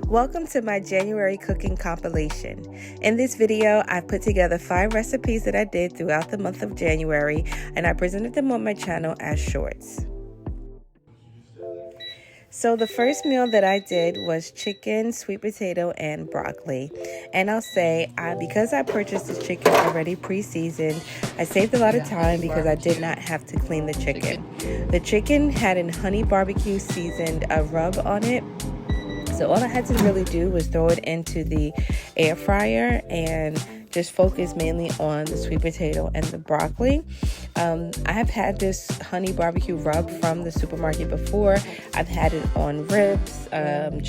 Welcome to my January cooking compilation. In this video, I've put together 5 recipes that I did throughout the month of January, and I presented them on my channel as shorts. So the first meal that I did was chicken, sweet potato, and broccoli. And I'll say, because I purchased this chicken already pre-seasoned, I saved a lot of time because I did not have to clean the chicken. The chicken had a honey barbecue seasoned rub on it. So all I had to really do was throw it into the air fryer and just focus mainly on the sweet potato and the broccoli. I have had this honey barbecue rub from the supermarket before. I've had it on ribs,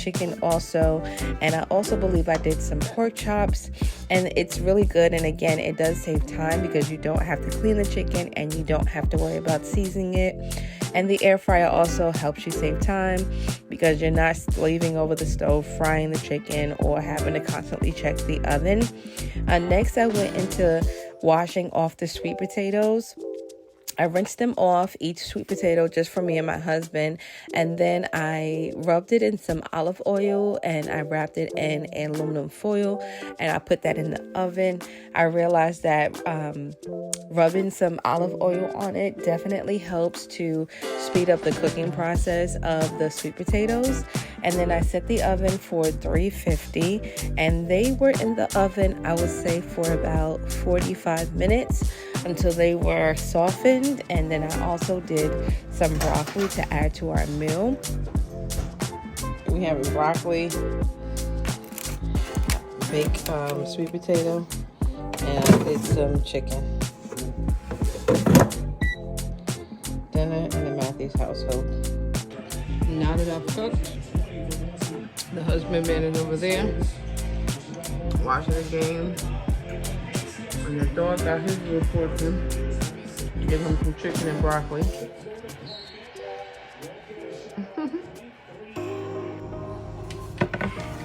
chicken also, and I also believe I did some pork chops, and it's really good. And again, it does save time because you don't have to clean the chicken and you don't have to worry about seasoning it. And the air fryer also helps you save time because you're not leaving over the stove frying the chicken or having to constantly check the oven. Next, I went into washing off the sweet potatoes. I rinsed them off, each sweet potato just for me and my husband, and then I rubbed it in some olive oil and I wrapped it in aluminum foil and I put that in the oven. I realized that rubbing some olive oil on it definitely helps to speed up the cooking process of the sweet potatoes. And then I set the oven for 350, and they were in the oven, I would say, for about 45 minutes until they were softened. And then I also did some broccoli to add to our meal. We have broccoli, baked sweet potato, and I did some chicken. Dinner in the Matthews household. Now that I've cooked, the husband man is over there watching the game, and the dog got his little portion. Give him some chicken and broccoli.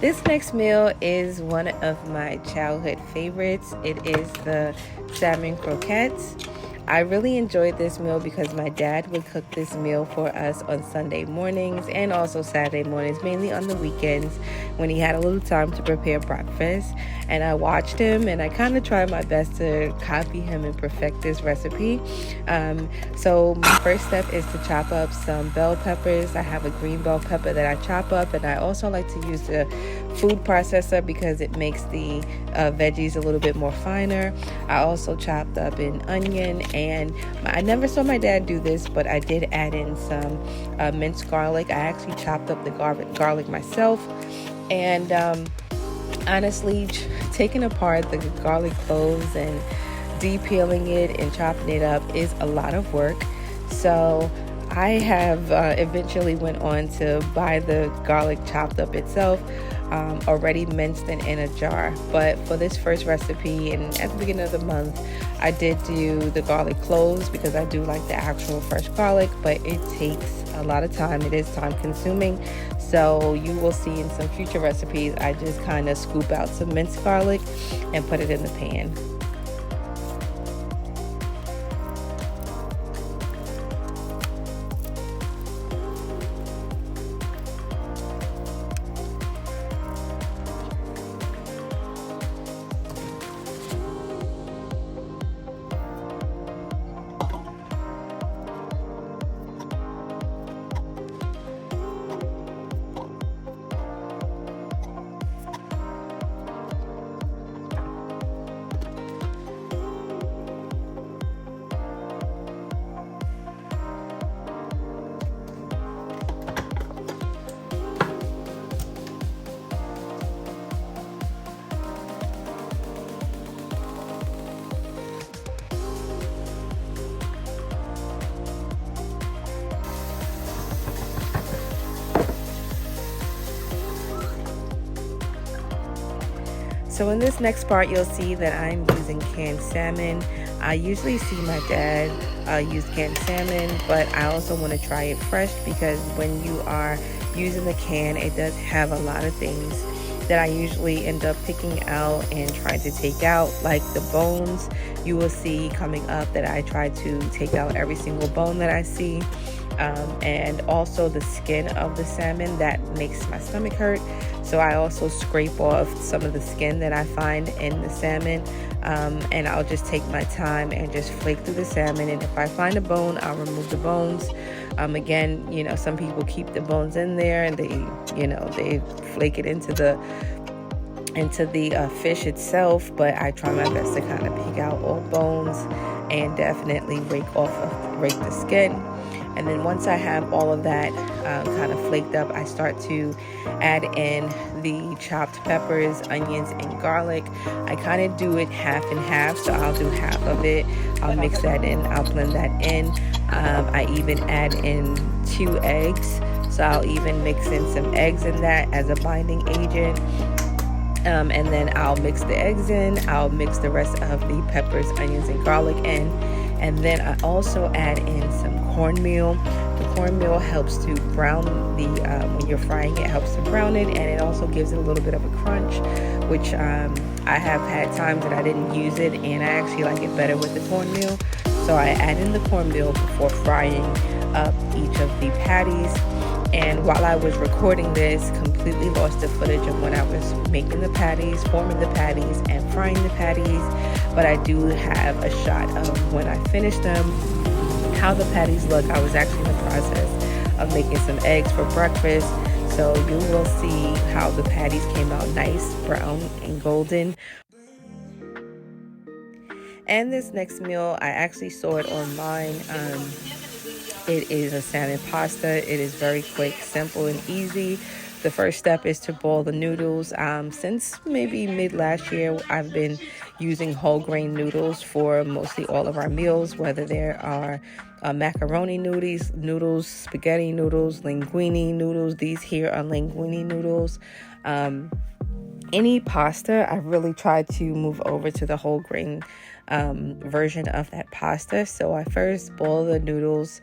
This next meal is one of my childhood favorites. It is the Salmon Croquettes. I really enjoyed this meal because my dad would cook this meal for us on Sunday mornings and also Saturday mornings, mainly on the weekends when he had a little time to prepare breakfast. And I watched him and I kind of tried my best to copy him and perfect this recipe. So my first step is to chop up some bell peppers. I have a green bell pepper that I chop up, and I also like to use the food processor because it makes the veggies a little bit more finer. I also chopped up an onion, and I never saw my dad do this, but I did add in some minced garlic. I actually chopped up the garlic myself, and honestly, taking apart the garlic cloves and de-peeling it and chopping it up is a lot of work. So I have eventually went on to buy the garlic chopped up itself, already minced and in a jar. But for this first recipe, and at the beginning of the month, I did do the garlic cloves because I do like the actual fresh garlic, but it takes a lot of time. It is time consuming. So you will see in some future recipes, I just kind of scoop out some minced garlic and put it in the pan. So in this next part, you'll see that I'm using canned salmon. I usually see my dad use canned salmon, but I also want to try it fresh because when you are using the can, it does have a lot of things that I usually end up picking out and trying to take out, like the bones. You will see coming up that I try to take out every single bone that I see. and also the skin of the salmon that makes my stomach hurt. So I also scrape off some of the skin that I find in the salmon, and I'll just take my time and just flake through the salmon. And if I find a bone, I'll remove the bones. Again, some people keep the bones in there and they flake it into the fish itself, but I try my best to kind of pick out all bones and definitely rake the skin. And then once I have all of that kind of flaked up, I start to add in the chopped peppers, onions, and garlic. I kind of do it half and half, so I'll do half of it. I'll mix that in. I'll blend that in. I even add in 2 eggs, so I'll even mix in some eggs in that as a binding agent. And then I'll mix the eggs in. I'll mix the rest of the peppers, onions, and garlic in. And then I also add in some cornmeal. The cornmeal helps to brown when you're frying it, helps to brown it, and it also gives it a little bit of a crunch, which I have had times that I didn't use it, and I actually like it better with the cornmeal. So I add in the cornmeal before frying up each of the patties. And while I was recording this, completely lost the footage of when I was making the patties, forming the patties, and frying the patties. But I do have a shot of when I finished them, how the patties look. I was actually in the process of making some eggs for breakfast. So you will see how the patties came out nice, brown, and golden. And this next meal, I actually saw it online. It is a salmon pasta. It is very quick, simple, and easy. The first step is to boil the noodles. Since maybe mid last year, I've been using whole grain noodles for mostly all of our meals, whether there are macaroni noodles, spaghetti noodles, linguine noodles. These here are linguine noodles. Any pasta, I really try to move over to the whole grain version of that pasta. So I first boil the noodles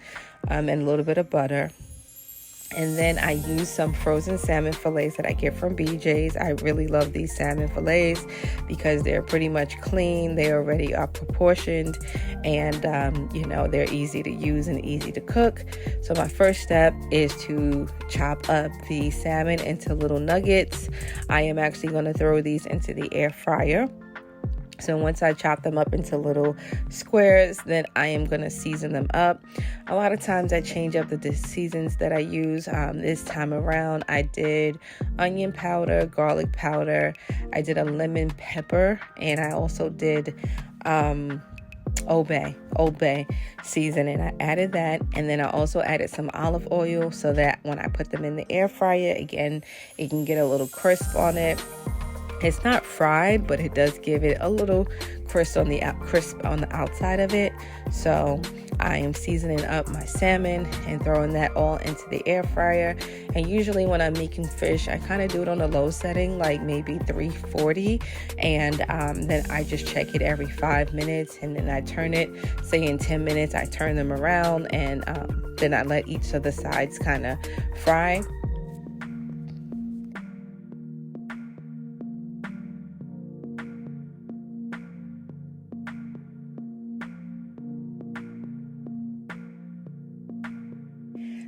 and a little bit of butter. And then I use some frozen salmon fillets that I get from BJ's. I really love these salmon fillets because they're pretty much clean. They already are proportioned, and they're easy to use and easy to cook. So my first step is to chop up the salmon into little nuggets. I am actually going to throw these into the air fryer. So once I chop them up into little squares, then I am going to season them up. A lot of times I change up the seasons that I use. This time around, I did onion powder, garlic powder. I did a lemon pepper, and I also did Old Bay seasoning. I added that, and then I also added some olive oil so that when I put them in the air fryer, again, it can get a little crisp on it. It's not fried, but it does give it a little crisp on the outside of it. So I am seasoning up my salmon and throwing that all into the air fryer. And usually when I'm making fish, I kind of do it on a low setting, like maybe 340. And then I just check it every 5 minutes, and then I turn it. Say in 10 minutes, I turn them around, and then I let each of the sides kind of fry.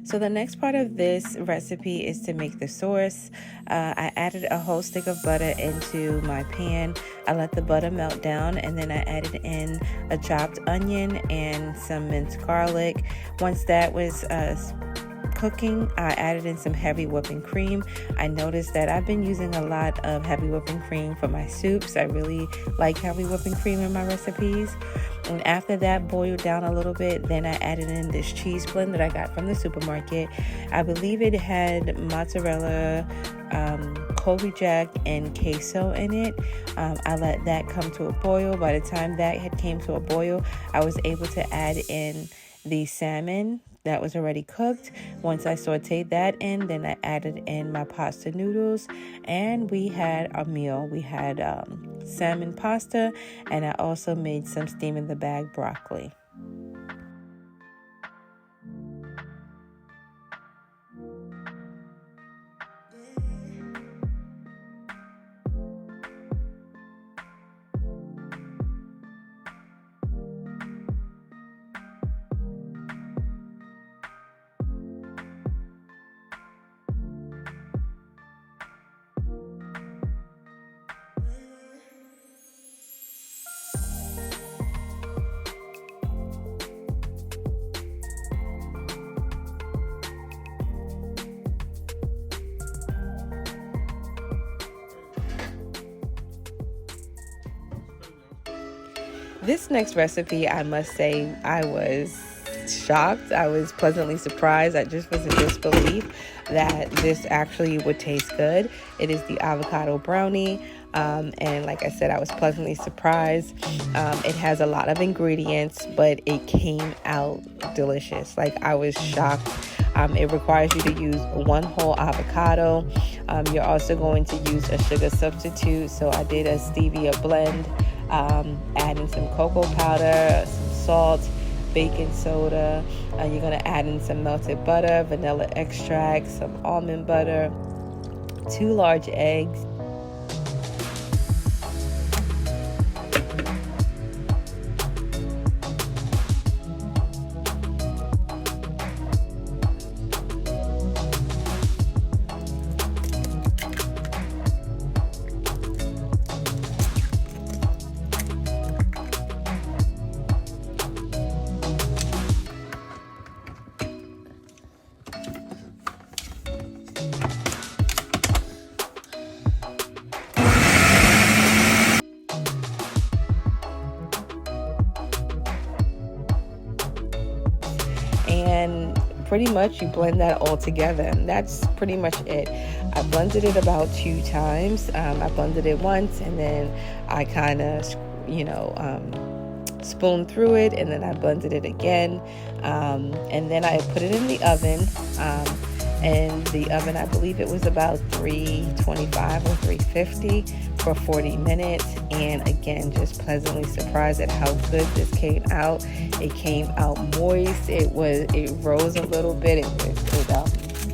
So the next part of this recipe is to make the sauce. I added a whole stick of butter into my pan. I let the butter melt down, and then I added in a chopped onion and some minced garlic. Once that was cooking, I added in some heavy whipping cream. I noticed that I've been using a lot of heavy whipping cream for my soups. I really like heavy whipping cream in my recipes. And after that boiled down a little bit, then I added in this cheese blend that I got from the supermarket. I believe it had mozzarella, Colby Jack, and queso in it. I let that come to a boil. By the time that had came to a boil, I was able to add in the salmon that was already cooked. Once I sauteed that in, then I added in my pasta noodles, and we had a meal. We had salmon pasta, and I also made some steam in the bag broccoli. This next recipe, I must say, I was shocked. I was pleasantly surprised. I just was in disbelief that this actually would taste good. It is the avocado brownie. And like I said, I was pleasantly surprised. It has a lot of ingredients, but it came out delicious. Like, I was shocked. It requires you to use one whole avocado. You're also going to use a sugar substitute. So I did a stevia blend, adding some cocoa powder, some salt, baking soda. You're going to add in some melted butter, vanilla extract, some almond butter, 2 large eggs. And pretty much you blend that all together, and that's pretty much it. I blended it about 2 times. I blended it once, and then I kind of spooned through it, and then I blended it again, and then I put it in the oven, and the oven, I believe it was about 325 or 350 for 40 minutes. And again, just pleasantly surprised at how good this came out. It came out moist. It rose a little bit.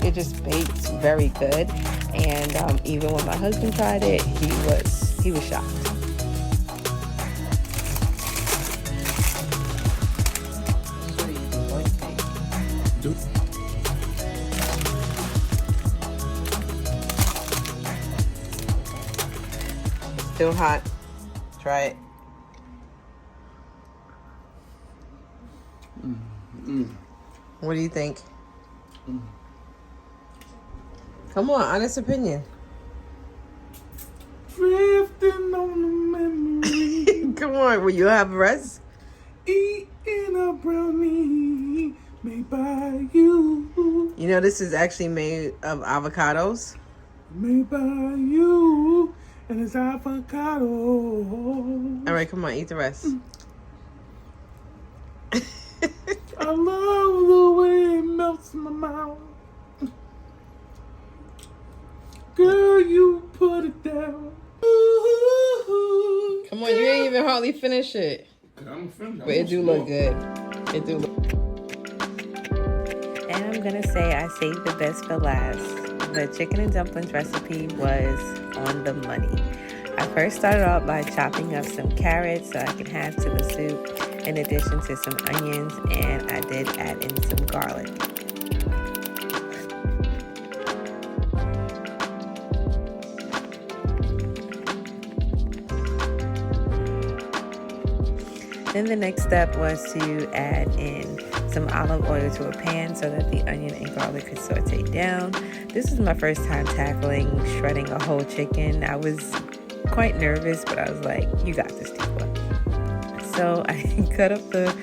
It just baked very good. And even when my husband tried it, he was shocked. Still hot. Try it. What do you think? Come on, honest opinion. Drifting on the memory. Come on, will you have rest? Eating a brownie made by you. You know, this is actually made of avocados. Made by you. And it's avocado. All right, come on, eat the rest. I love the way it melts in my mouth. Girl, you put it down. Come on, you ain't even hardly finish it. I'm finished. But it do look good. It do look. And I'm gonna say I saved the best for last. The chicken and dumplings recipe was on the money. I first started off by chopping up some carrots so I can have to the soup, in addition to some onions, and I did add in some garlic. Then the next step was to add in some olive oil to a pan so that the onion and garlic could saute down. This is my first time tackling shredding a whole chicken. I was quite nervous, but I was like, you got this, Tifa. So I cut up the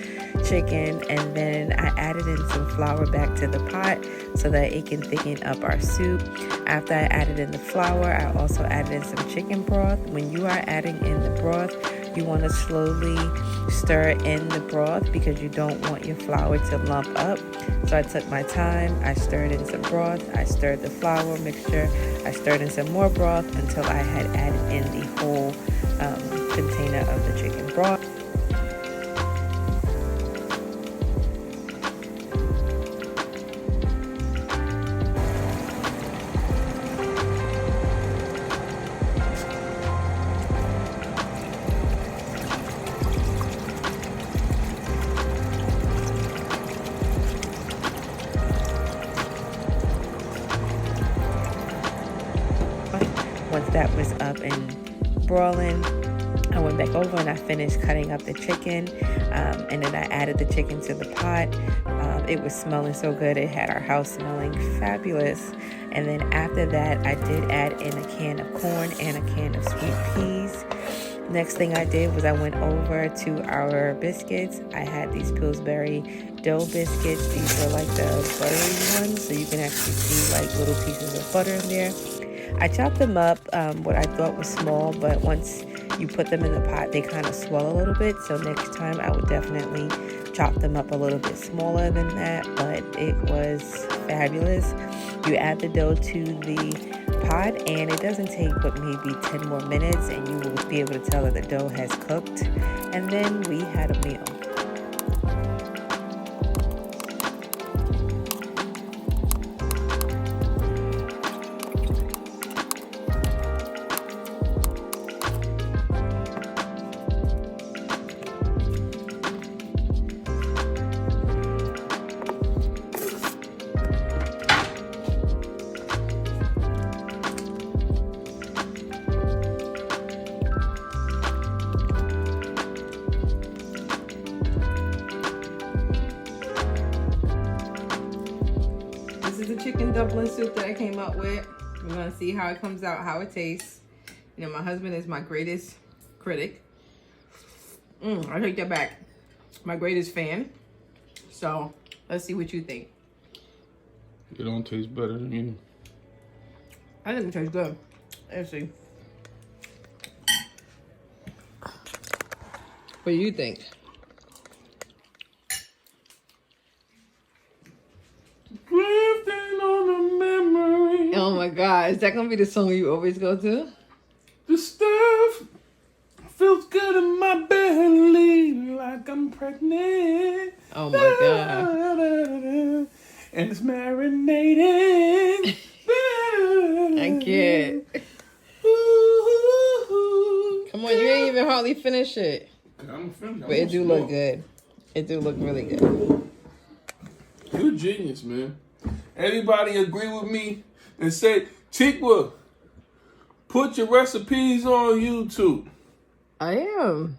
chicken, and then I added in some flour back to the pot so that it can thicken up our soup. After I added in the flour, I also added in some chicken broth. When you are adding in the broth, you want to slowly stir in the broth because you don't want your flour to lump up. So I took my time. I stirred in some broth. I stirred the flour mixture. I stirred in some more broth until I had added in the whole container of the chicken broth. Once that was up and broiling, I went back over and I finished cutting up the chicken, and then I added the chicken to the pot. It was smelling so good. It had our house smelling fabulous. And then after that, I did add in a can of corn and a can of sweet peas. Next thing I did was I went over to our biscuits. I had these Pillsbury dough biscuits. These are like the buttery ones, so you can actually see like little pieces of butter in there. I chopped them up, what I thought was small, but once you put them in the pot, they kind of swell a little bit. So next time I would definitely chop them up a little bit smaller than that, but it was fabulous. You add the dough to the pot and it doesn't take but maybe 10 more minutes and you will be able to tell that the dough has cooked, and then we had a meal. This is the chicken dumpling soup that I came up with. We're gonna see how it comes out, how it tastes. You know, my husband is my greatest critic. I take that back. My greatest fan. So let's see what you think. It don't taste better than you. I think it tastes good. Let's see. What do you think? Drifting on a memory. Oh my God, is that gonna be the song you always go to? The stuff feels good in my belly, like I'm pregnant. Oh my God. And it's marinating. I can't. Come on, you ain't even hardly finished it. I'm finished. But it do look good. It do look really good. You're a genius, man. Everybody agree with me and say, Tikwa, put your recipes on YouTube. I am.